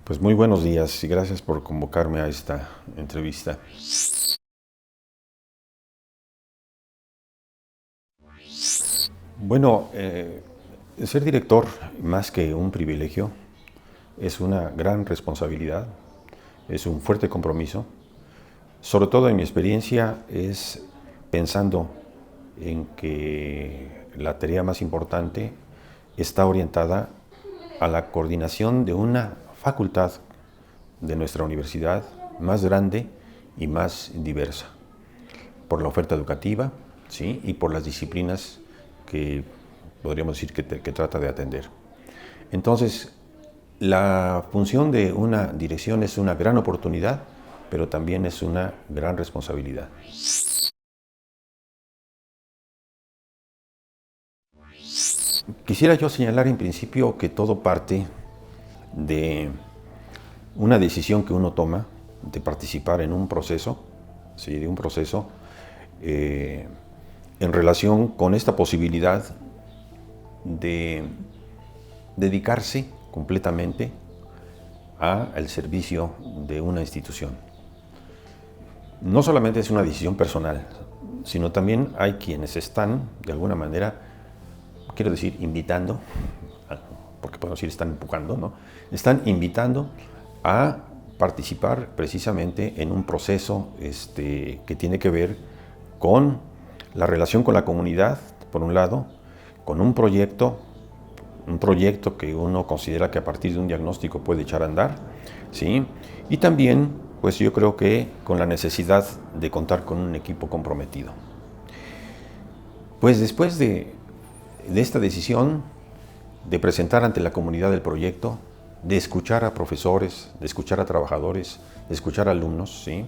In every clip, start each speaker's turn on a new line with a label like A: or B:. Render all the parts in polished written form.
A: Pues muy buenos días y gracias por convocarme a esta entrevista. Bueno, ser director, más que un privilegio, es una gran responsabilidad, es un fuerte compromiso. Sobre todo en mi experiencia es pensando en que la tarea más importante está orientada a la coordinación de una facultad de nuestra universidad más grande y más diversa, por la oferta educativa, ¿sí? Y por las disciplinas que podríamos decir que trata de atender. Entonces, la función de una dirección es una gran oportunidad, pero también es una gran responsabilidad. Quisiera yo señalar en principio que todo parte de una decisión que uno toma de participar en un proceso, ¿sí? De un proceso en relación con esta posibilidad de dedicarse completamente al servicio de una institución. No solamente es una decisión personal, sino también hay quienes están, de alguna manera, quiero decir, invitando, porque podemos decir están empujando, ¿no? Están invitando a participar precisamente en un proceso que tiene que ver con la relación con la comunidad, por un lado, con un proyecto que uno considera que a partir de un diagnóstico puede echar a andar, ¿sí? Y también, pues yo creo que con la necesidad de contar con un equipo comprometido. Pues después de esta decisión de presentar ante la comunidad el proyecto, de escuchar a profesores, de escuchar a trabajadores, de escuchar a alumnos, ¿sí?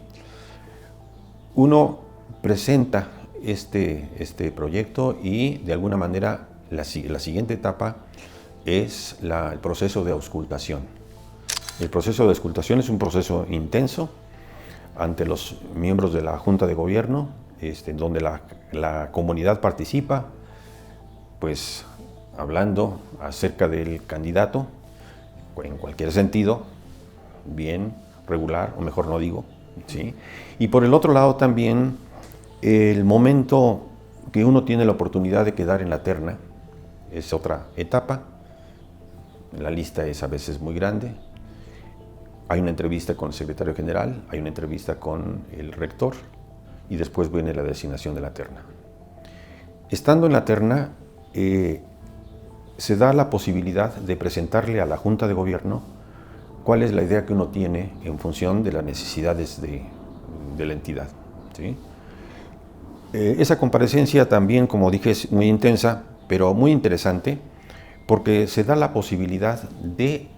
A: Uno presenta este proyecto y de alguna manera la siguiente etapa es el proceso de auscultación. El proceso de auscultación es un proceso intenso ante los miembros de la Junta de Gobierno, donde la comunidad participa, pues hablando acerca del candidato, en cualquier sentido, bien, regular, o mejor no digo, ¿sí? Y por el otro lado también el momento que uno tiene la oportunidad de quedar en la terna es otra etapa. La lista es a veces muy grande. Hay una entrevista con el secretario general, hay una entrevista con el rector y después viene la designación de la terna. Estando en la terna, se da la posibilidad de presentarle a la Junta de Gobierno cuál es la idea que uno tiene en función de las necesidades de la entidad, ¿sí? Esa comparecencia también, como dije, es muy intensa, pero muy interesante, porque se da la posibilidad de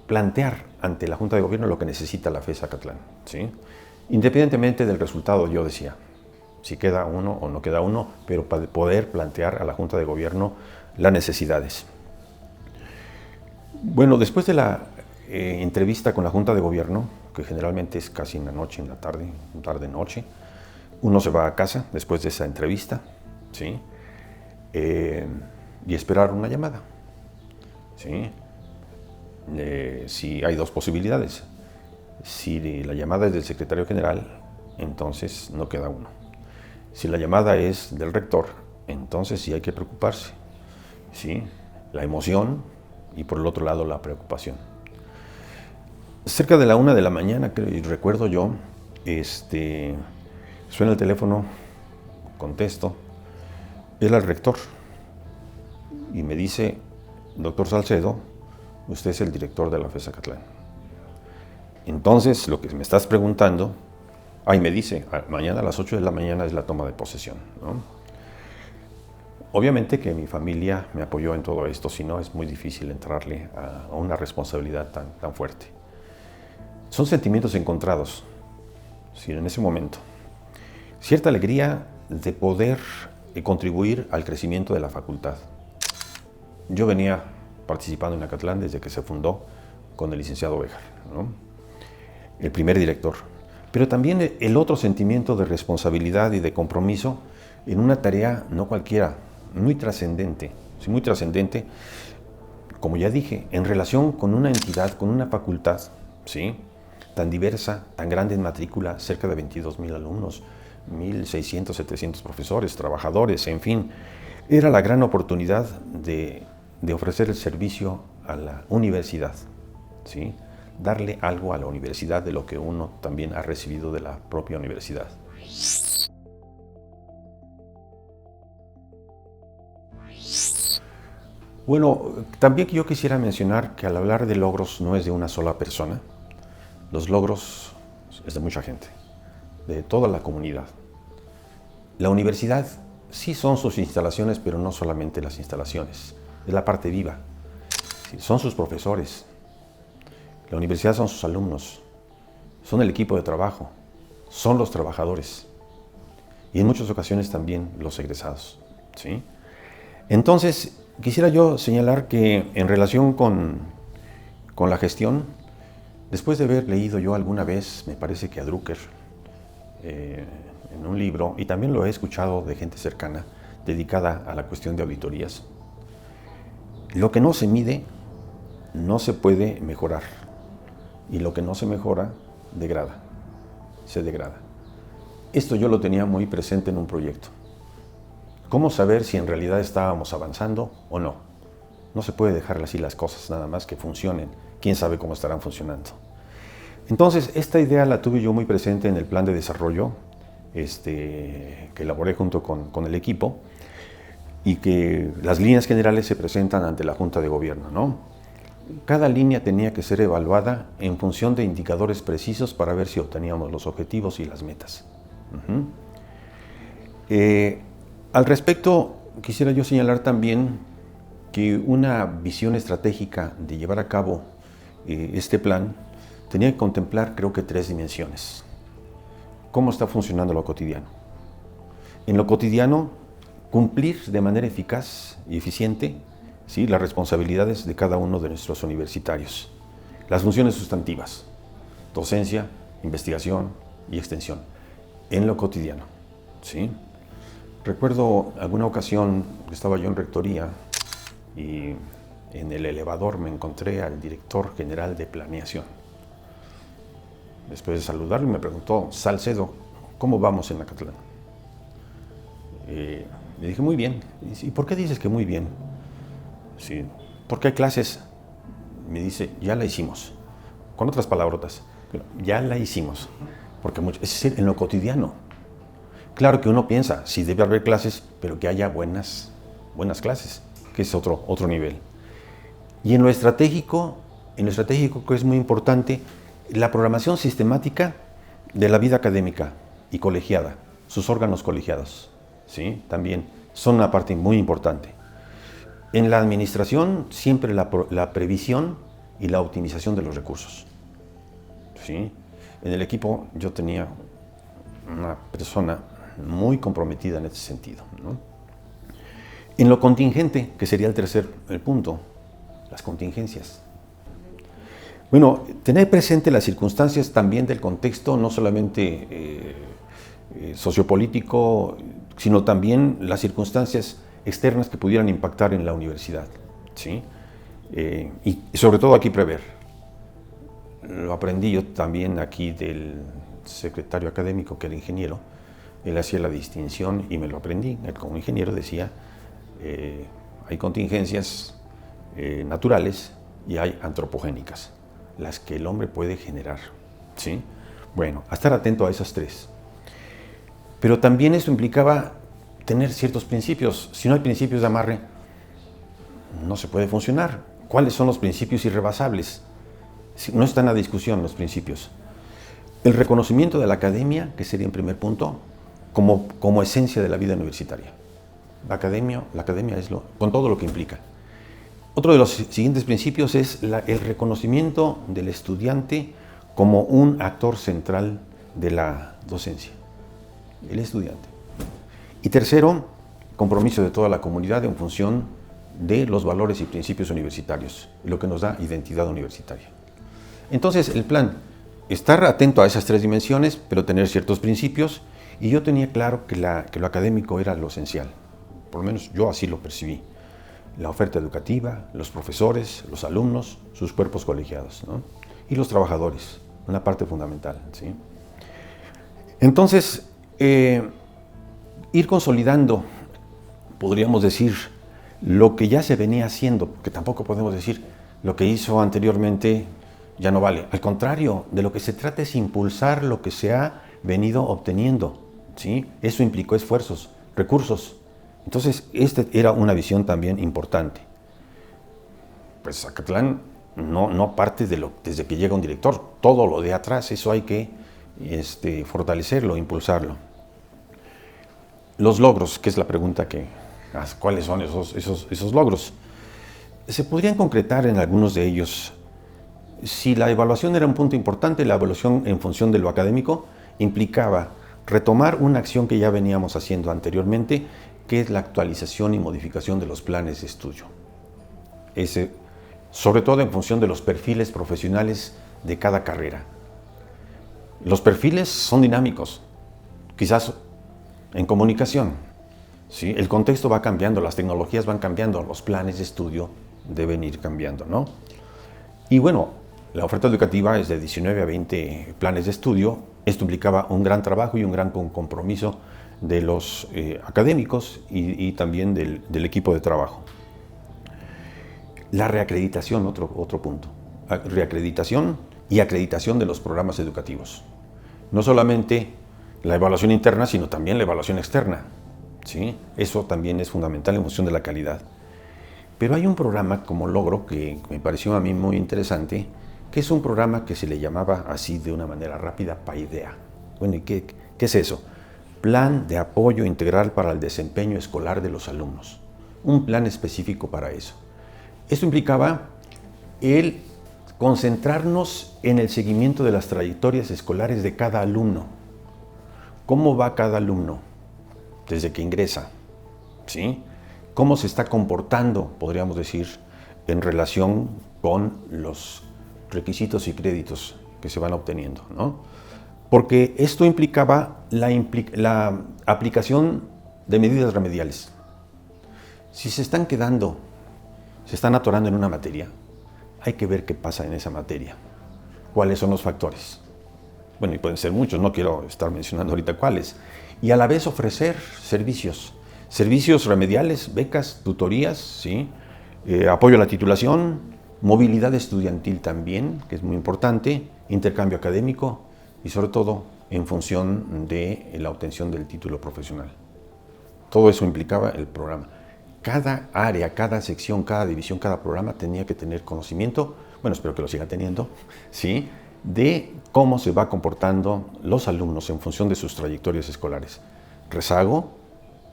A: plantear ante la Junta de Gobierno lo que necesita la FES Zacatlán, ¿sí? Independientemente del resultado, yo decía, si queda uno o no queda uno, pero para poder plantear a la Junta de Gobierno las necesidades. Bueno, después de la entrevista con la Junta de Gobierno, que generalmente es casi en la noche, en la tarde, tarde-noche, uno se va a casa después de esa entrevista, ¿sí? Y esperar una llamada, ¿sí? Si hay dos posibilidades. Si la llamada es del secretario general, entonces no queda uno. Si la llamada es del rector, entonces sí hay que preocuparse, ¿sí? La emoción y por el otro lado la preocupación. Cerca de la 1 de la mañana, recuerdo yo, suena el teléfono, contesto, era el rector y me dice: doctor Salcedo, usted es el director de la FES Zacatlán. Entonces, lo que me estás preguntando, me dice, mañana a las 8 de la mañana es la toma de posesión, ¿no? Obviamente que mi familia me apoyó en todo esto, si no es muy difícil entrarle a una responsabilidad tan fuerte. Son sentimientos encontrados, ¿sí? En ese momento. Cierta alegría de poder contribuir al crecimiento de la facultad. Yo venía participando en Acatlán desde que se fundó con el licenciado Béjar, ¿no? El primer director. Pero también el otro sentimiento de responsabilidad y de compromiso en una tarea no cualquiera, muy trascendente, sí, muy trascendente, como ya dije, en relación con una entidad, con una facultad, ¿sí?, tan diversa, tan grande en matrícula, cerca de 22,000 alumnos, 1,600, 700 profesores, trabajadores, en fin, era la gran oportunidad de ofrecer el servicio a la universidad, ¿sí?, darle algo a la universidad de lo que uno también ha recibido de la propia universidad. Bueno, también yo quisiera mencionar que al hablar de logros no es de una sola persona. Los logros es de mucha gente, de toda la comunidad. La universidad sí son sus instalaciones, pero no solamente las instalaciones, es la parte viva. Sí, son sus profesores. La universidad son sus alumnos, son el equipo de trabajo, son los trabajadores y en muchas ocasiones también los egresados, ¿sí? Entonces, quisiera yo señalar que en relación con la gestión, después de haber leído yo alguna vez, me parece que a Drucker, en un libro, y también lo he escuchado de gente cercana, dedicada a la cuestión de auditorías, lo que no se mide no se puede mejorar, y lo que no se mejora, degrada, se degrada. Esto yo lo tenía muy presente en un proyecto. ¿Cómo saber si en realidad estábamos avanzando o no? No se puede dejar así las cosas, nada más que funcionen. ¿Quién sabe cómo estarán funcionando? Entonces, esta idea la tuve yo muy presente en el plan de desarrollo que elaboré junto con el equipo y que las líneas generales se presentan ante la Junta de Gobierno, ¿no? Cada línea tenía que ser evaluada en función de indicadores precisos para ver si obteníamos los objetivos y las metas. Al respecto, quisiera yo señalar también que una visión estratégica de llevar a cabo este plan tenía que contemplar, creo que, 3 dimensiones. ¿Cómo está funcionando lo cotidiano? En lo cotidiano, cumplir de manera eficaz y eficiente, ¿sí?, las responsabilidades de cada uno de nuestros universitarios. Las funciones sustantivas, docencia, investigación y extensión, en lo cotidiano, ¿sí? Recuerdo alguna ocasión que estaba yo en rectoría y en el elevador me encontré al director general de planeación. Después de saludarlo me preguntó: Salcedo, ¿cómo vamos en Acatlán? Le dije: muy bien. ¿Y por qué dices que muy bien? Sí, porque hay clases. Me dice: ya la hicimos. Con otras palabrotas, ya la hicimos. Porque es decir, en lo cotidiano. Claro que uno piensa, sí debe haber clases, pero que haya buenas clases, que es otro nivel. Y en lo estratégico que es muy importante, la programación sistemática de la vida académica y colegiada, sus órganos colegiados, ¿sí?, también son una parte muy importante. En la administración, siempre la previsión y la optimización de los recursos, ¿sí? En el equipo yo tenía una persona muy comprometida en ese sentido, ¿no? En lo contingente, que sería el punto, las contingencias. Bueno, tener presente las circunstancias también del contexto, no solamente sociopolítico, sino también las circunstancias externas que pudieran impactar en la universidad, ¿sí? Y sobre todo aquí prever. Lo aprendí yo también aquí del secretario académico, que era ingeniero. Él hacía la distinción y me lo aprendí. Él, como ingeniero, decía: hay contingencias naturales y hay antropogénicas, las que el hombre puede generar, ¿sí? Bueno, a estar atento a esas 3. Pero también eso implicaba tener ciertos principios. Si no hay principios de amarre, no se puede funcionar. ¿Cuáles son los principios irrebasables? No están a discusión los principios. El reconocimiento de la academia, que sería en primer punto, como esencia de la vida universitaria. La academia es con todo lo que implica. Otro de los siguientes principios es el reconocimiento del estudiante como un actor central de la docencia. El estudiante. Y tercero, compromiso de toda la comunidad en función de los valores y principios universitarios, lo que nos da identidad universitaria. Entonces, el plan, estar atento a esas 3 dimensiones, pero tener ciertos principios, y yo tenía claro que lo académico era lo esencial, por lo menos yo así lo percibí. la oferta educativa, los profesores, los alumnos, sus cuerpos colegiados, ¿no? Y los trabajadores, una parte fundamental, ¿sí? Entonces, ir consolidando, podríamos decir, lo que ya se venía haciendo, porque tampoco podemos decir lo que hizo anteriormente ya no vale. Al contrario, de lo que se trata es impulsar lo que se ha venido obteniendo, ¿sí? Eso implicó esfuerzos, recursos. Entonces, esta era una visión también importante. Pues Zacatlán no parte desde que llega un director, todo lo de atrás, eso hay que fortalecerlo, impulsarlo. Los logros, que es la pregunta ¿cuáles son esos logros? Se podrían concretar en algunos de ellos. Si la evaluación era un punto importante, la evaluación en función de lo académico implicaba retomar una acción que ya veníamos haciendo anteriormente, que es la actualización y modificación de los planes de estudio. Sobre todo en función de los perfiles profesionales de cada carrera. Los perfiles son dinámicos, quizás en comunicación, ¿sí? El contexto va cambiando, las tecnologías van cambiando, los planes de estudio deben ir cambiando, ¿no? Y bueno, la oferta educativa es de 19 a 20 planes de estudio. Esto implicaba un gran trabajo y un gran compromiso de los académicos y también del equipo de trabajo. La reacreditación, otro punto. Reacreditación y acreditación de los programas educativos. No solamente la evaluación interna, sino también la evaluación externa, ¿sí? Eso también es fundamental en función de la calidad. Pero hay un programa como logro que me pareció a mí muy interesante, que es un programa que se le llamaba así de una manera rápida, PAIDEA. Bueno, ¿y qué es eso? Plan de Apoyo Integral para el Desempeño Escolar de los Alumnos. Un plan específico para eso. Esto implicaba el concentrarnos en el seguimiento de las trayectorias escolares de cada alumno. ¿Cómo va cada alumno desde que ingresa? ¿Sí? ¿Cómo se está comportando, podríamos decir, en relación con los requisitos y créditos que se van obteniendo, ¿no? Porque esto implicaba la aplicación de medidas remediales. Si se están atorando en una materia, hay que ver qué pasa en esa materia. ¿Cuáles son los factores? Bueno, y pueden ser muchos, no quiero estar mencionando ahorita cuáles. Y a la vez ofrecer servicios remediales, becas, tutorías, ¿sí? Apoyo a la titulación, movilidad estudiantil también, que es muy importante, intercambio académico y sobre todo en función de la obtención del título profesional. Todo eso implicaba el programa. Cada área, cada sección, cada división, cada programa tenía que tener conocimiento, bueno, espero que lo siga teniendo, ¿sí? De cómo se va comportando los alumnos en función de sus trayectorias escolares. Rezago,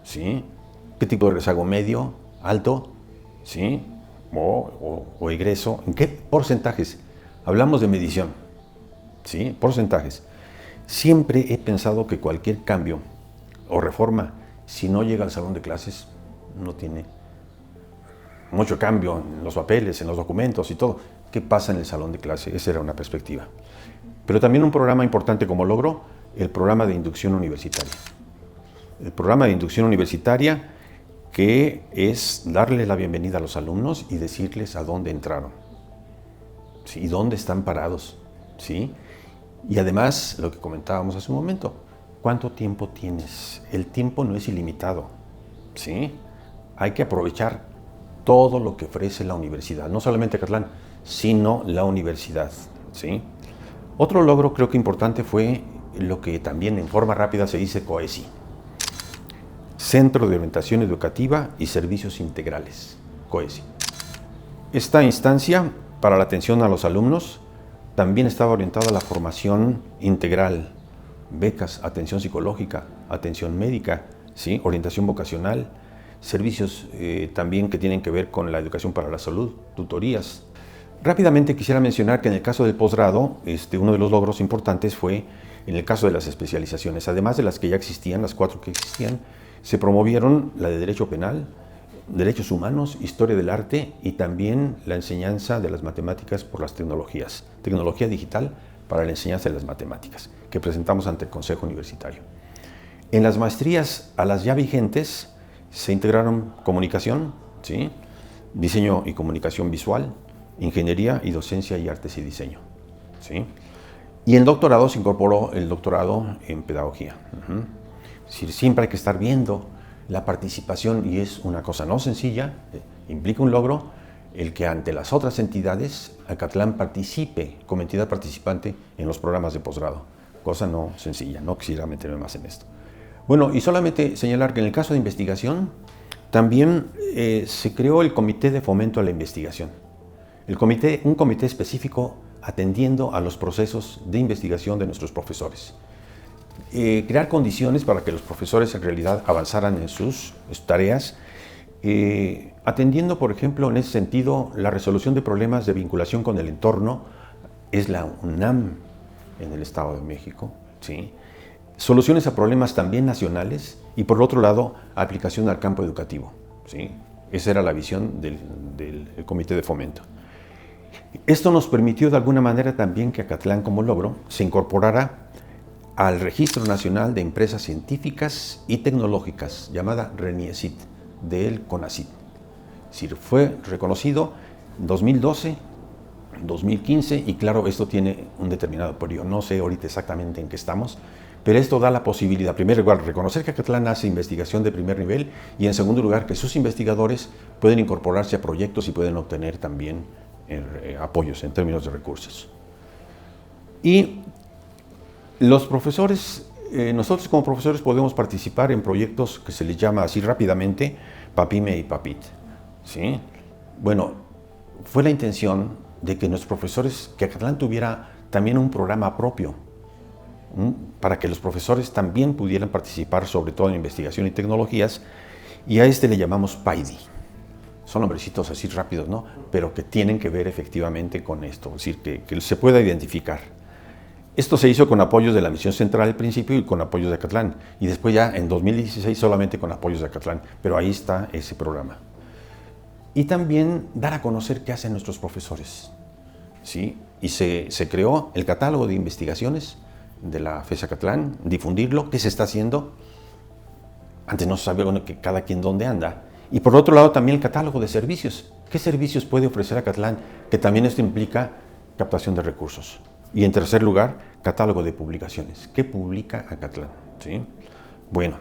A: ¿sí? ¿Qué tipo de rezago? ¿Medio? ¿Alto? ¿Sí? O egreso. ¿En qué porcentajes? Hablamos de medición, ¿sí? Porcentajes. Siempre he pensado que cualquier cambio o reforma, si no llega al salón de clases, no tiene mucho cambio en los papeles, en los documentos y todo. ¿Qué pasa en el salón de clase? Esa era una perspectiva. Pero también un programa importante como logro, el programa de inducción universitaria. El programa de inducción universitaria, que es darle la bienvenida a los alumnos y decirles a dónde entraron, ¿sí? Y dónde están parados, ¿sí? Y además, lo que comentábamos hace un momento, ¿cuánto tiempo tienes? El tiempo no es ilimitado, ¿sí? Hay que aprovechar todo lo que ofrece la universidad, no solamente Acatlán, sino la universidad, ¿sí? Otro logro creo que importante fue lo que también en forma rápida se dice COESI, Centro de Orientación Educativa y Servicios Integrales, COESI. Esta instancia para la atención a los alumnos también estaba orientada a la formación integral, becas, atención psicológica, atención médica, ¿sí? Orientación vocacional, servicios también que tienen que ver con la educación para la salud, tutorías. Rápidamente quisiera mencionar que en el caso del posgrado, uno de los logros importantes fue en el caso de las especializaciones. Además de las que ya existían, las 4 que existían, se promovieron la de Derecho Penal, Derechos Humanos, Historia del Arte y también la enseñanza de las matemáticas por las tecnologías, tecnología digital para la enseñanza de las matemáticas, que presentamos ante el Consejo Universitario. En las maestrías a las ya vigentes se integraron comunicación, ¿sí? diseño y comunicación visual, ingeniería y docencia y artes y diseño. ¿Sí? Y en doctorado se incorporó el doctorado en pedagogía. Es decir, siempre hay que estar viendo la participación, y es una cosa no sencilla, implica un logro, el que ante las otras entidades Acatlán participe como entidad participante en los programas de posgrado. Cosa no sencilla, no quisiera meterme más en esto. Bueno, y solamente señalar que en el caso de investigación, también se creó el Comité de Fomento a la Investigación. Un comité específico atendiendo a los procesos de investigación de nuestros profesores. Crear condiciones para que los profesores en realidad avanzaran en sus tareas, atendiendo, por ejemplo, en ese sentido, la resolución de problemas de vinculación con el entorno, es la UNAM en el Estado de México, ¿sí? Soluciones a problemas también nacionales y, por otro lado, aplicación al campo educativo, ¿sí? Esa era la visión del Comité de Fomento. Esto nos permitió de alguna manera también que Acatlán como logro se incorporara al Registro Nacional de Empresas Científicas y Tecnológicas, llamada RENIECIT, del CONACYT. Es decir, fue reconocido en 2012, 2015, y claro, esto tiene un determinado periodo. No sé ahorita exactamente en qué estamos, pero esto da la posibilidad, en primer lugar, reconocer que Acatlán hace investigación de primer nivel, y en segundo lugar, que sus investigadores pueden incorporarse a proyectos y pueden obtener también apoyos en términos de recursos. Y los profesores, nosotros como profesores podemos participar en proyectos que se les llama así rápidamente PAPIME y PAPIT, ¿sí? Bueno, fue la intención de que nuestros profesores, que Acatlán tuviera también un programa propio, para que los profesores también pudieran participar, sobre todo en investigación y tecnologías, y a este le llamamos PAIDI. Son nombrecitos así rápidos, ¿no? Pero que tienen que ver efectivamente con esto, es decir, que se pueda identificar. Esto se hizo con apoyos de la Misión Central al principio y con apoyos de Acatlán, y después ya en 2016 solamente con apoyos de Acatlán, pero ahí está ese programa. Y también dar a conocer qué hacen nuestros profesores, ¿sí? Y se creó el catálogo de investigaciones de la FES Acatlán, difundirlo, qué se está haciendo. Antes no se sabía, bueno, que cada quien dónde anda. Y por otro lado también el catálogo de servicios. ¿Qué servicios puede ofrecer Acatlán? Que también esto implica captación de recursos. Y en tercer lugar, catálogo de publicaciones. ¿Qué publica Acatlán? ¿Sí? Bueno,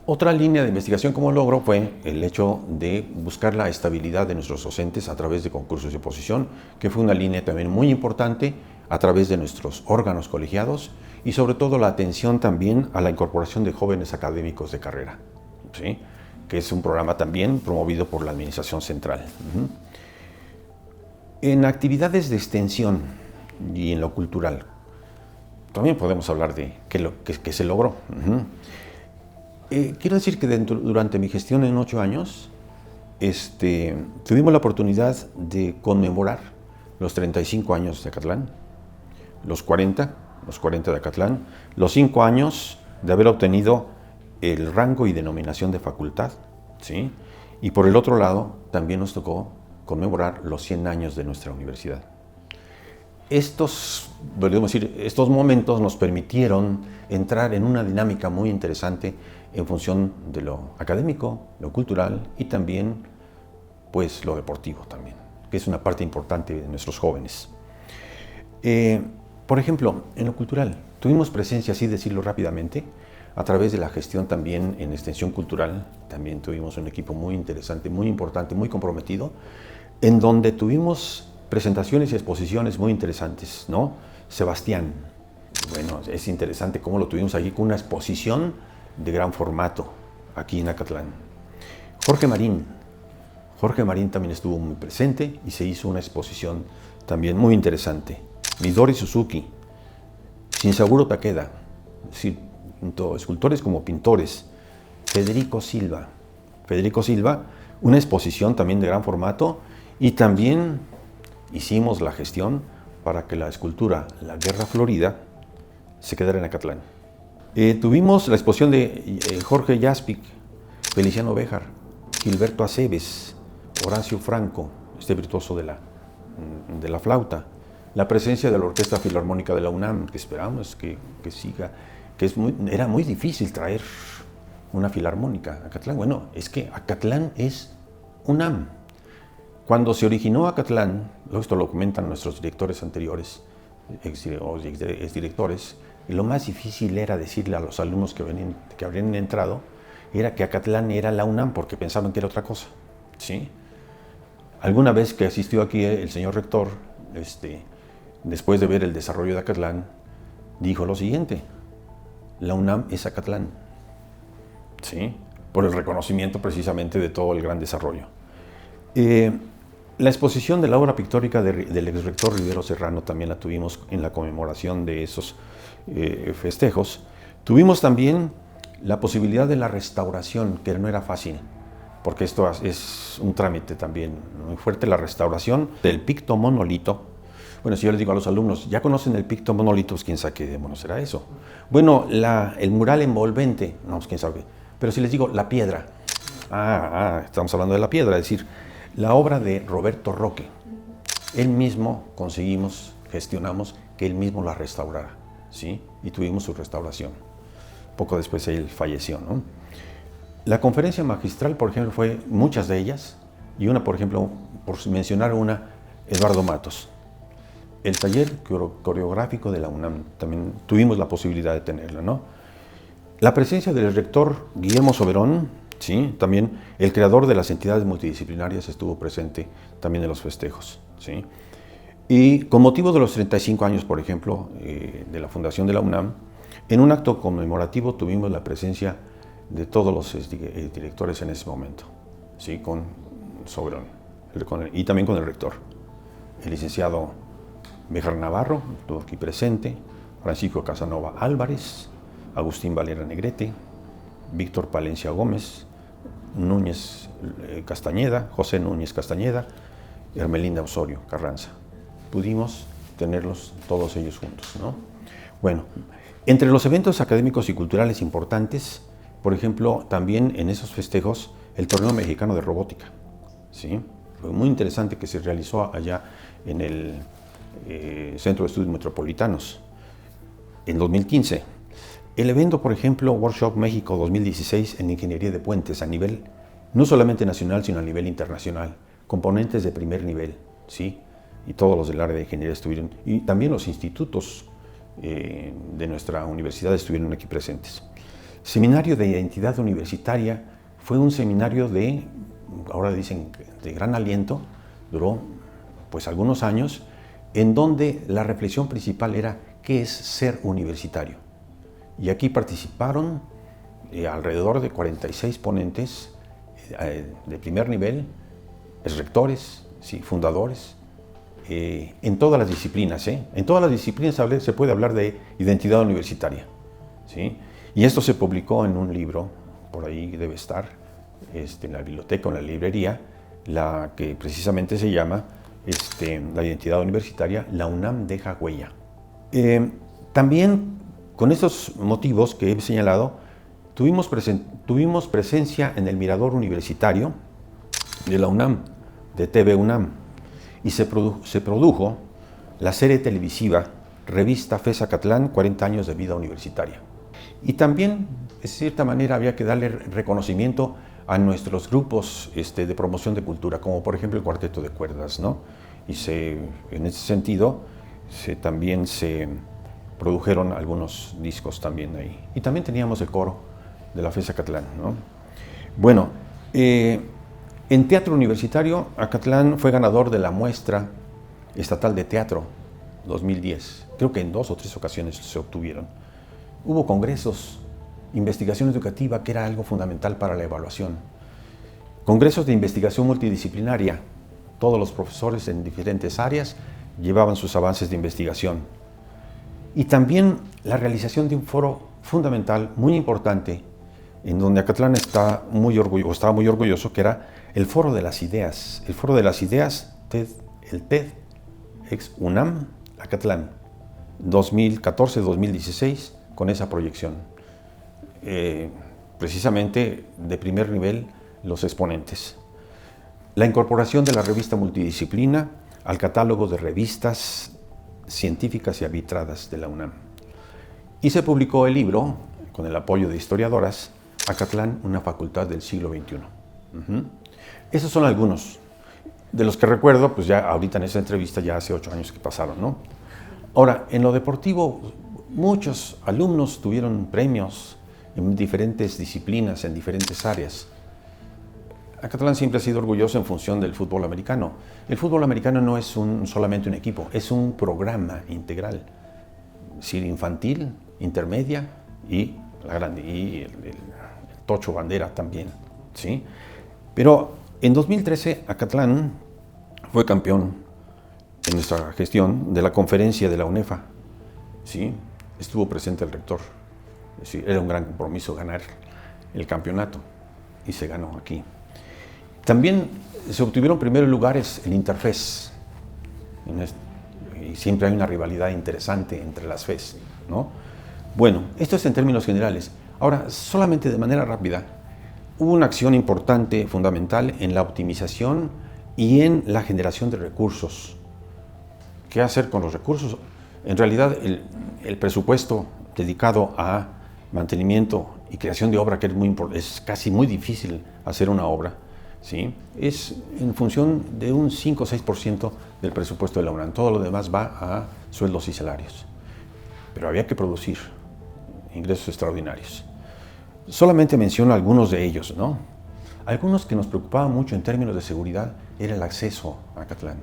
A: otra línea de investigación como logro fue el hecho de buscar la estabilidad de nuestros docentes a través de concursos de oposición, que fue una línea también muy importante a través de nuestros órganos colegiados, y sobre todo la atención también a la incorporación de jóvenes académicos de carrera, ¿sí? Que es un programa también promovido por la Administración Central. En actividades de extensión y en lo cultural, también podemos hablar de qué se logró. Quiero decir que durante mi gestión en 8 años, tuvimos la oportunidad de conmemorar los 35 años de Acatlán, los 40 de Acatlán, los 5 años de haber obtenido el rango y denominación de facultad, ¿sí? Y por el otro lado, también nos tocó conmemorar los 100 años de nuestra universidad. Estos momentos nos permitieron entrar en una dinámica muy interesante en función de lo académico, lo cultural y también, pues, lo deportivo también, que es una parte importante de nuestros jóvenes. Por ejemplo, en lo cultural, tuvimos presencia, así decirlo rápidamente, a través de la gestión también en extensión cultural. También tuvimos un equipo muy interesante, muy importante, muy comprometido, en donde tuvimos presentaciones y exposiciones muy interesantes, ¿no? Sebastián, bueno, es interesante cómo lo tuvimos aquí con una exposición de gran formato aquí en Acatlán. Jorge Marín también estuvo muy presente y se hizo una exposición también muy interesante. Midori Suzuki, Shinsaburo Takeda, es decir, tanto escultores como pintores. Federico Silva, una exposición también de gran formato, y también hicimos la gestión para que la escultura La Guerra Florida se quedara en Acatlán. Tuvimos la exposición de Jorge Jaspic, Feliciano Béjar, Gilberto Aceves, Horacio Franco, virtuoso de la flauta, la presencia de la Orquesta Filarmónica de la UNAM, que esperamos que siga, que era muy difícil traer una filarmónica a Acatlán. Bueno, es que Acatlán es UNAM. Cuando se originó Acatlán, esto lo comentan nuestros directores anteriores, exdirectores, y lo más difícil era decirle a los alumnos que habrían entrado, era que Acatlán era la UNAM, porque pensaban que era otra cosa, ¿sí? Alguna vez que asistió aquí el señor rector, después de ver el desarrollo de Acatlán, dijo lo siguiente: la UNAM es Acatlán, ¿sí? Por el reconocimiento precisamente de todo el gran desarrollo. La exposición de la obra pictórica del exrector Rivero Serrano también la tuvimos en la conmemoración de esos festejos. Tuvimos también la posibilidad de la restauración, que no era fácil, porque esto es un trámite también muy fuerte, la restauración del pictomonolito. Bueno, si yo les digo a los alumnos, ¿ya conocen el pictomonolito? Pues quién sabe qué demonios será eso. Bueno, el mural envolvente, no, pues quién sabe. Pero si les digo la piedra, estamos hablando de la piedra, es decir, la obra de Roberto Roque. Él mismo gestionamos que él mismo la restaurara, ¿sí? Y tuvimos su restauración. Poco después él falleció, ¿no? La conferencia magistral, por ejemplo, fue muchas de ellas, y una, por ejemplo, por mencionar una, Eduardo Matos. El taller coreográfico de la UNAM, también tuvimos la posibilidad de tenerla, ¿no? La presencia del rector Guillermo Soberón, ¿sí? También el creador de las entidades multidisciplinarias estuvo presente también en los festejos, ¿sí? Y con motivo de los 35 años, por ejemplo, de la fundación de la UNAM, en un acto conmemorativo tuvimos la presencia de todos los directores en ese momento, ¿sí? Con Soberón y también con el rector, el licenciado Bejar Navarro, estuvo aquí presente, Francisco Casanova Álvarez, Agustín Valera Negrete, Víctor Palencia Gómez, Núñez Castañeda, José Núñez Castañeda, Hermelinda Osorio Carranza. Pudimos tenerlos todos ellos juntos, ¿no? Bueno, entre los eventos académicos y culturales importantes, por ejemplo, también en esos festejos, el Torneo Mexicano de Robótica, ¿sí? Fue muy interesante, que se realizó allá en el Centro de Estudios Metropolitanos en 2015. El evento, por ejemplo, Workshop México 2016 en Ingeniería de Puentes, a nivel no solamente nacional, sino a nivel internacional, componentes de primer nivel, ¿sí? Y todos los del área de ingeniería estuvieron, y también los institutos de nuestra universidad estuvieron aquí presentes. Seminario de Identidad Universitaria fue un seminario ahora dicen, de gran aliento, duró pues algunos años, en donde la reflexión principal era ¿qué es ser universitario? Y aquí participaron alrededor de 46 ponentes de primer nivel, rectores, ¿sí? Fundadores, en todas las disciplinas. En todas las disciplinas se puede hablar de identidad universitaria, ¿sí? Y esto se publicó en un libro, por ahí debe estar, en la biblioteca o en la librería, la que precisamente se llama La identidad universitaria, la UNAM deja huella. También, con estos motivos que he señalado, tuvimos presencia en el Mirador Universitario de la UNAM, de TV UNAM, y se produjo la serie televisiva Revista FES Acatlán, 40 años de vida universitaria. Y también, de cierta manera, había que darle reconocimiento a nuestros grupos de promoción de cultura, como por ejemplo el Cuarteto de Cuerdas, ¿no? Y en ese sentido también se produjeron algunos discos también ahí. Y también teníamos el coro de la FES Acatlán, ¿no? Bueno, en teatro universitario, Acatlán fue ganador de la muestra estatal de teatro 2010. Creo que en 2 o 3 ocasiones se obtuvieron. Hubo congresos, investigación educativa, que era algo fundamental para la evaluación. Congresos de investigación multidisciplinaria. Todos los profesores en diferentes áreas llevaban sus avances de investigación. Y también la realización de un foro fundamental, muy importante, en donde Acatlán estaba muy orgulloso, que era el Foro de las Ideas. El Foro de las Ideas, el TED, ex UNAM, Acatlán, 2014-2016, con esa proyección. Precisamente de primer nivel, los exponentes. La incorporación de la revista Multidisciplina al catálogo de revistas científicas y arbitradas de la UNAM. Y se publicó el libro, con el apoyo de historiadoras, Acatlán, una facultad del siglo XXI. Esos son algunos. de los que recuerdo, pues ya ahorita en esa entrevista ya hace 8 años que pasaron, ¿no? Ahora, en lo deportivo, muchos alumnos tuvieron premios en diferentes disciplinas, en diferentes áreas. Acatlán siempre ha sido orgulloso en función del fútbol americano. El fútbol americano no es solamente un equipo, es un programa integral. Es decir, infantil, intermedia y la grande, y el tocho bandera también, ¿sí? Pero en 2013 Acatlán fue campeón en nuestra gestión de la conferencia de la UNEFA, ¿sí? Estuvo presente el rector. Es decir, era un gran compromiso ganar el campeonato y se ganó aquí. También se obtuvieron primeros lugares en Interfes. Y siempre hay una rivalidad interesante entre las FES, ¿no? Bueno, esto es en términos generales. Ahora, solamente de manera rápida, hubo una acción importante, fundamental, en la optimización y en la generación de recursos. ¿Qué hacer con los recursos? En realidad, el presupuesto dedicado a mantenimiento y creación de obra, que es casi muy difícil hacer una obra, ¿sí? Es en función de un 5 o 6% del presupuesto de la UNAM. Todo lo demás va a sueldos y salarios. Pero había que producir ingresos extraordinarios. Solamente menciono algunos de ellos, ¿no? Algunos que nos preocupaban mucho en términos de seguridad era el acceso a Acatlán.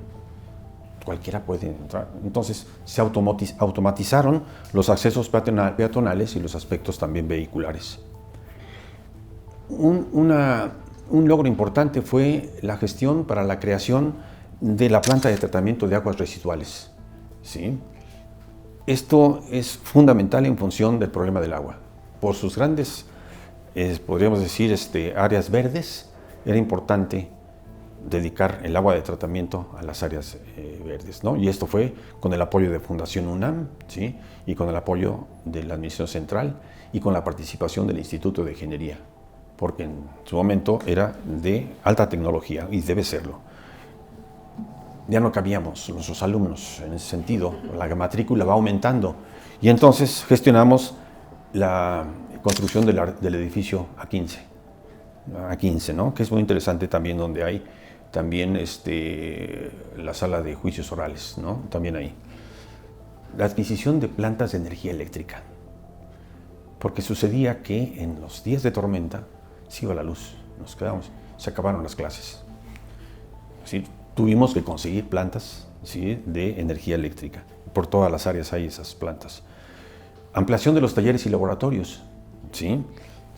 A: Cualquiera puede entrar. Entonces se automatizaron los accesos peatonales y los aspectos también vehiculares. Un logro importante fue la gestión para la creación de la planta de tratamiento de aguas residuales, ¿sí? Esto es fundamental en función del problema del agua. Por sus grandes, podríamos decir, áreas verdes, era importante dedicar el agua de tratamiento a las áreas verdes, ¿no? Y esto fue con el apoyo de Fundación UNAM, ¿sí? Y con el apoyo de la Administración Central y con la participación del Instituto de Ingeniería, porque en su momento era de alta tecnología y debe serlo. Ya no cabíamos nuestros alumnos en ese sentido, la matrícula va aumentando y entonces gestionamos la construcción del edificio A15, ¿no? Que es muy interesante también, donde hay también la sala de juicios orales, ¿no? También ahí. La adquisición de plantas de energía eléctrica, porque sucedía que en los días de tormenta se iba la luz, nos quedamos, se acabaron las clases. ¿Sí? Tuvimos que conseguir plantas, ¿sí?, de energía eléctrica. Por todas las áreas hay esas plantas. Ampliación de los talleres y laboratorios, ¿sí?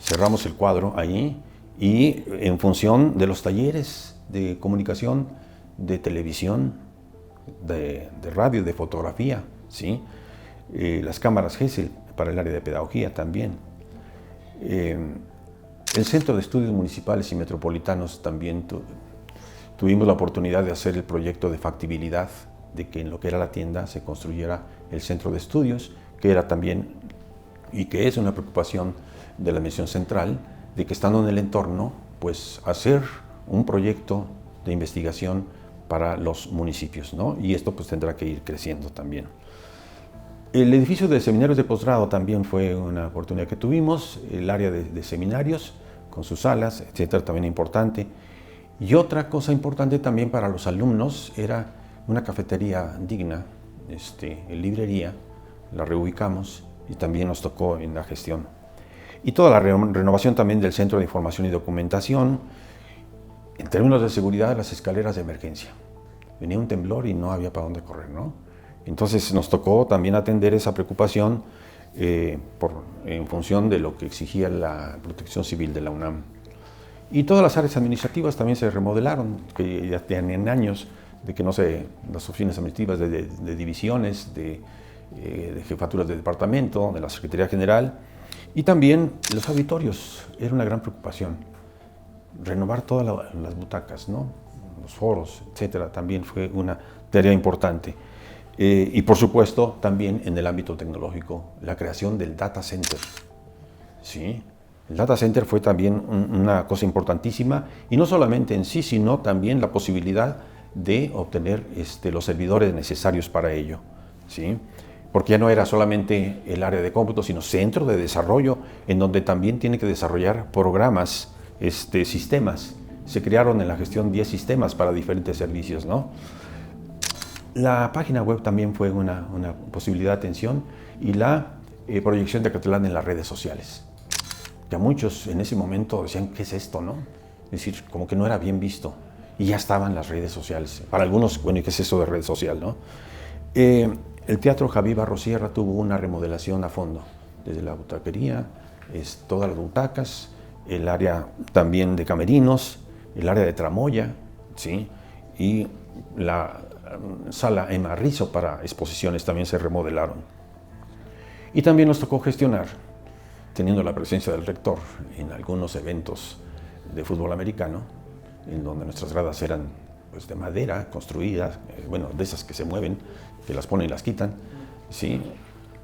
A: Cerramos el cuadro ahí y en función de los talleres de comunicación, de televisión, de radio, de fotografía, ¿sí? Las cámaras Gesell para el área de pedagogía también. El Centro de Estudios Municipales y Metropolitanos también tuvimos la oportunidad de hacer el proyecto de factibilidad, de que en lo que era la tienda se construyera el centro de estudios, que era también, y que es una preocupación de la Administración Central, de que estando en el entorno, pues hacer un proyecto de investigación para los municipios, ¿no? Y esto pues tendrá que ir creciendo también. El edificio de seminarios de posgrado también fue una oportunidad que tuvimos, el área de seminarios con sus salas, etcétera, también importante. Y otra cosa importante también para los alumnos era una cafetería digna, librería, la reubicamos y también nos tocó en la gestión. Y toda la renovación también del Centro de Información y Documentación. En términos de seguridad, las escaleras de emergencia. Venía un temblor y no había para dónde correr, ¿no? Entonces nos tocó también atender esa preocupación en función de lo que exigía la Protección Civil de la UNAM. Y todas las áreas administrativas también se remodelaron, que ya tenían años de que no sé, las oficinas administrativas de divisiones, de jefaturas de departamento, de la Secretaría General, y también los auditorios, era una gran preocupación. Renovar todas las butacas, ¿no? Los foros, etcétera, también fue una tarea importante. Y por supuesto, también en el ámbito tecnológico, la creación del Data Center, ¿sí? El Data Center fue también una cosa importantísima, y no solamente en sí, sino también la posibilidad de obtener los servidores necesarios para ello, ¿sí? Porque ya no era solamente el área de cómputo, sino centro de desarrollo, en donde también tiene que desarrollar programas, sistemas se crearon en la gestión 10 sistemas para diferentes servicios, ¿no? La página web también fue una posibilidad de atención y la proyección de Acatlán en las redes sociales. Ya muchos en ese momento decían, ¿qué es esto, no? Es decir, como que no era bien visto. Y ya estaban las redes sociales. Para algunos, bueno, ¿y qué es eso de red social, no? El Teatro Javi Barrosierra tuvo una remodelación a fondo, desde la butaquería, todas las butacas, el área también de camerinos, el área de tramoya, ¿sí? Y la sala Emma Rizzo para exposiciones también se remodelaron. Y también nos tocó gestionar, teniendo la presencia del rector en algunos eventos de fútbol americano, en donde nuestras gradas eran pues, de madera, construidas, bueno, de esas que se mueven, que las ponen y las quitan, ¿sí?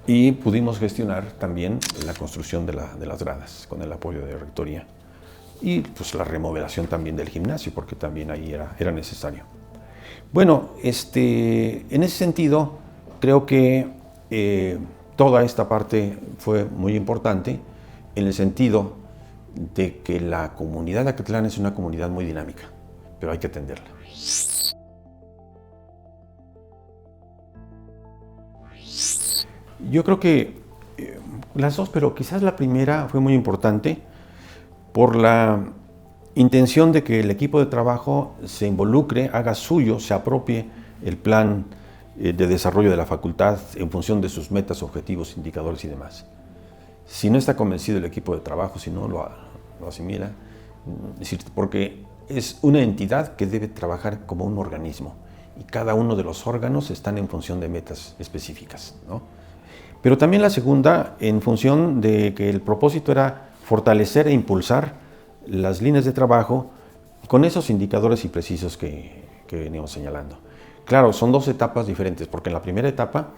A: Y pudimos gestionar también la construcción de las gradas con el apoyo de la rectoría. Y pues la remodelación también del gimnasio, porque también ahí era necesario. Bueno, en ese sentido, creo que toda esta parte fue muy importante en el sentido de que la comunidad de Acatlán es una comunidad muy dinámica, pero hay que atenderla. Yo creo que las dos, pero quizás la primera fue muy importante por la intención de que el equipo de trabajo se involucre, haga suyo, se apropie el plan de desarrollo de la facultad en función de sus metas, objetivos, indicadores y demás. Si no está convencido el equipo de trabajo, si no lo asimila, porque es una entidad que debe trabajar como un organismo y cada uno de los órganos están en función de metas específicas, ¿no? Pero también la segunda, en función de que el propósito era fortalecer e impulsar las líneas de trabajo con esos indicadores y precisos que veníamos señalando. Claro, son dos etapas diferentes, porque en la primera etapa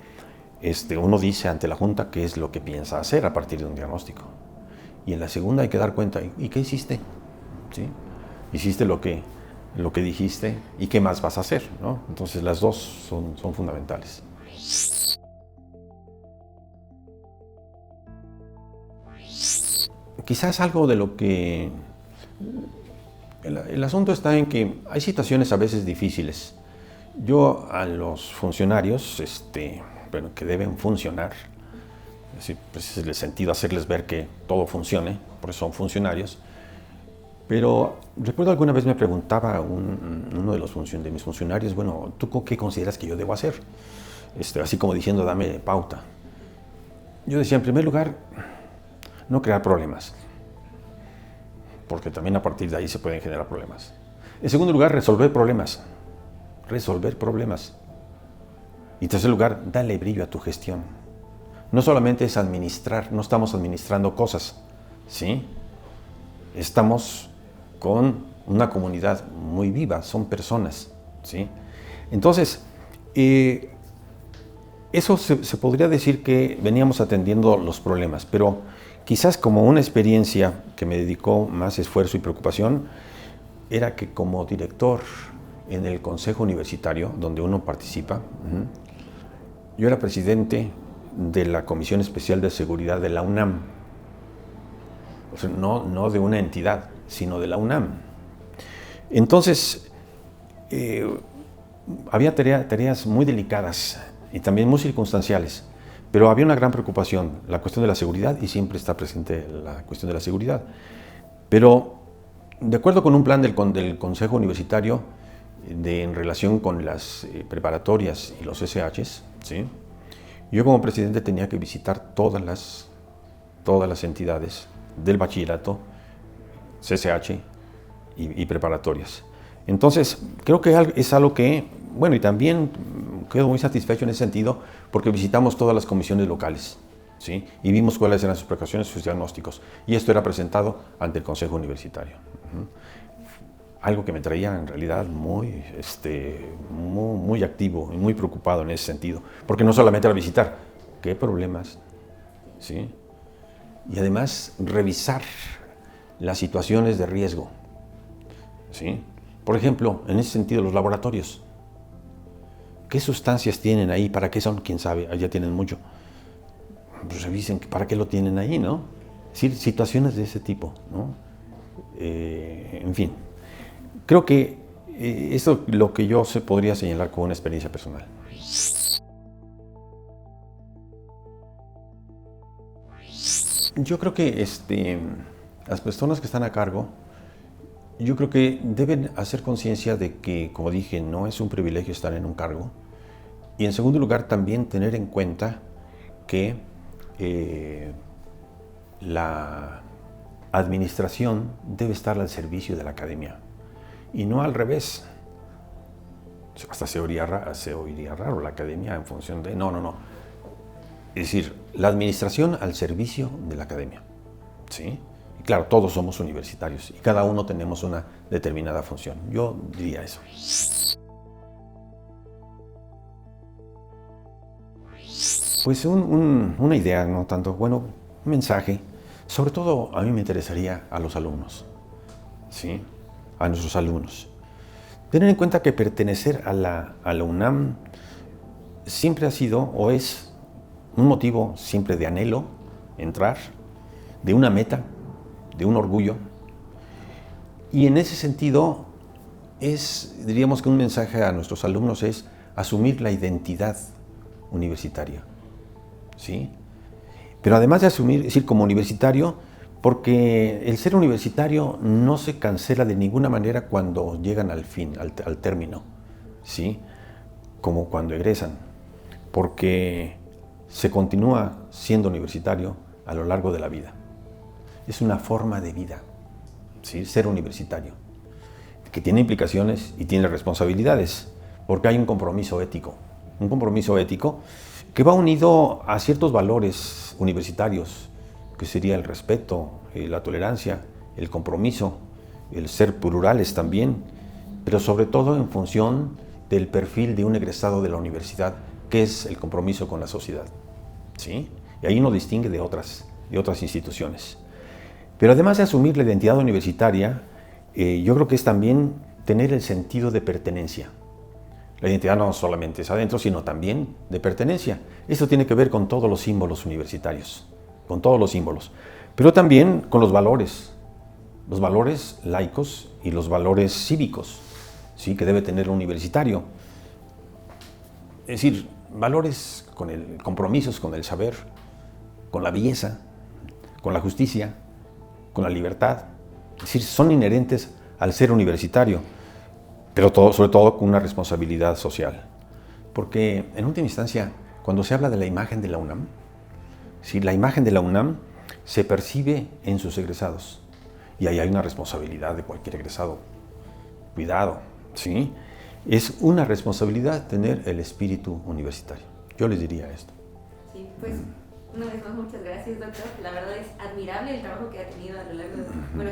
A: uno dice ante la Junta qué es lo que piensa hacer a partir de un diagnóstico. Y en la segunda hay que dar cuenta, ¿y qué hiciste? ¿Sí? Hiciste lo que dijiste, ¿y qué más vas a hacer, ¿no? Entonces las dos son fundamentales. Quizás algo de lo que... El asunto está en que hay situaciones a veces difíciles. Yo a los funcionarios, que deben funcionar, pues es el sentido hacerles ver que todo funcione, por eso son funcionarios. Pero recuerdo alguna vez me preguntaba uno de mis funcionarios, bueno, ¿tú qué consideras que yo debo hacer? Así como diciendo, dame pauta. Yo decía, en primer lugar, no crear problemas, porque también a partir de ahí se pueden generar problemas. En segundo lugar, resolver problemas. Y en tercer lugar, dale brillo a tu gestión. No solamente es administrar, no estamos administrando cosas, ¿sí? Estamos con una comunidad muy viva, son personas, ¿sí? Entonces, eso se podría decir que veníamos atendiendo los problemas, pero quizás como una experiencia que me dedicó más esfuerzo y preocupación, era que como director en el Consejo Universitario, donde uno participa, yo era presidente de la Comisión Especial de Seguridad de la UNAM. O sea, no de una entidad, sino de la UNAM. Entonces, había tareas muy delicadas y también muy circunstanciales, pero había una gran preocupación, la cuestión de la seguridad, y siempre está presente la cuestión de la seguridad. Pero, de acuerdo con un plan del Consejo Universitario en relación con las preparatorias y los SHs, ¿sí? Yo como presidente tenía que visitar todas las entidades del bachillerato, CCH y preparatorias. Entonces, creo que es algo que, bueno, y también quedo muy satisfecho en ese sentido porque visitamos todas las comisiones locales, ¿sí? Y vimos cuáles eran sus precauciones, sus diagnósticos. Y esto era presentado ante el Consejo Universitario. Algo que me traía en realidad muy activo y muy preocupado en ese sentido. Porque no solamente era visitar, ¿qué problemas? ¿Sí? Y además revisar las situaciones de riesgo, ¿sí? Por ejemplo, en ese sentido, los laboratorios. ¿Qué sustancias tienen ahí? ¿Para qué son? ¿Quién sabe? Allá tienen mucho. Pues revisen para qué lo tienen ahí, ¿no? Es decir, situaciones de ese tipo, ¿no? En fin. Creo que eso es lo que yo podría señalar como una experiencia personal. Yo creo que las personas que están a cargo, yo creo que deben hacer conciencia de que, como dije, no es un privilegio estar en un cargo. Y en segundo lugar, también tener en cuenta que la administración debe estar al servicio de la academia y no al revés. Hasta se oiría raro la academia en función de... No. Es decir, la administración al servicio de la academia. ¿Sí? Y claro, todos somos universitarios y cada uno tenemos una determinada función. Yo diría eso. Pues una idea, no tanto, bueno, un mensaje. Sobre todo a mí me interesaría a los alumnos, ¿sí? A nuestros alumnos. Tener en cuenta que pertenecer a la UNAM siempre ha sido o es un motivo siempre de anhelo, entrar, de una meta, de un orgullo. Y en ese sentido, diríamos que un mensaje a nuestros alumnos es asumir la identidad universitaria, ¿sí? Pero además de asumir, es decir, como universitario, porque el ser universitario no se cancela de ninguna manera cuando llegan al fin, al término, ¿sí? Como cuando egresan, porque se continúa siendo universitario a lo largo de la vida. Es una forma de vida, ¿sí? Ser universitario, que tiene implicaciones y tiene responsabilidades, porque hay un compromiso ético que va unido a ciertos valores universitarios, que sería el respeto, la tolerancia, el compromiso, el ser plurales también, pero sobre todo en función del perfil de un egresado de la universidad, que es el compromiso con la sociedad, ¿sí? Y ahí nos distingue de otras instituciones. Pero además de asumir la identidad universitaria, yo creo que es también tener el sentido de pertenencia. La identidad no solamente es adentro, sino también de pertenencia. Esto tiene que ver con todos los símbolos universitarios, con todos los símbolos, pero también con los valores laicos y los valores cívicos, ¿sí? Que debe tener un universitario. Es decir, valores compromisos con el saber, con la belleza, con la justicia, con la libertad. Es decir, son inherentes al ser universitario, pero sobre todo con una responsabilidad social. Porque en última instancia, cuando se habla de la imagen de la UNAM, ¿sí? La imagen de la UNAM se percibe en sus egresados. Y ahí hay una responsabilidad de cualquier egresado. Cuidado, ¿sí? Es una responsabilidad tener el espíritu universitario. Yo les diría esto.
B: Sí, pues una vez más, muchas gracias, doctor. La verdad es admirable el trabajo que ha tenido a lo largo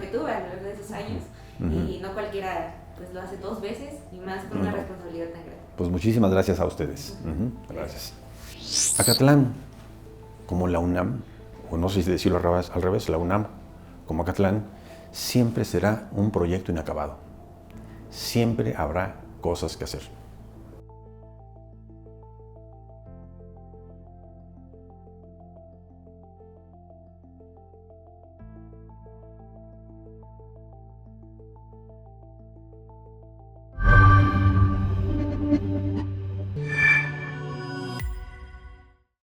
B: que tuvo a lo largo de esos años. Y no cualquiera pues lo hace 2 veces y más con una responsabilidad tan grande.
A: Pues muchísimas gracias a ustedes. Gracias. Acatlán, como la UNAM, o no sé si decirlo al revés, la UNAM, como Acatlán, siempre será un proyecto inacabado. Siempre habrá cosas que hacer.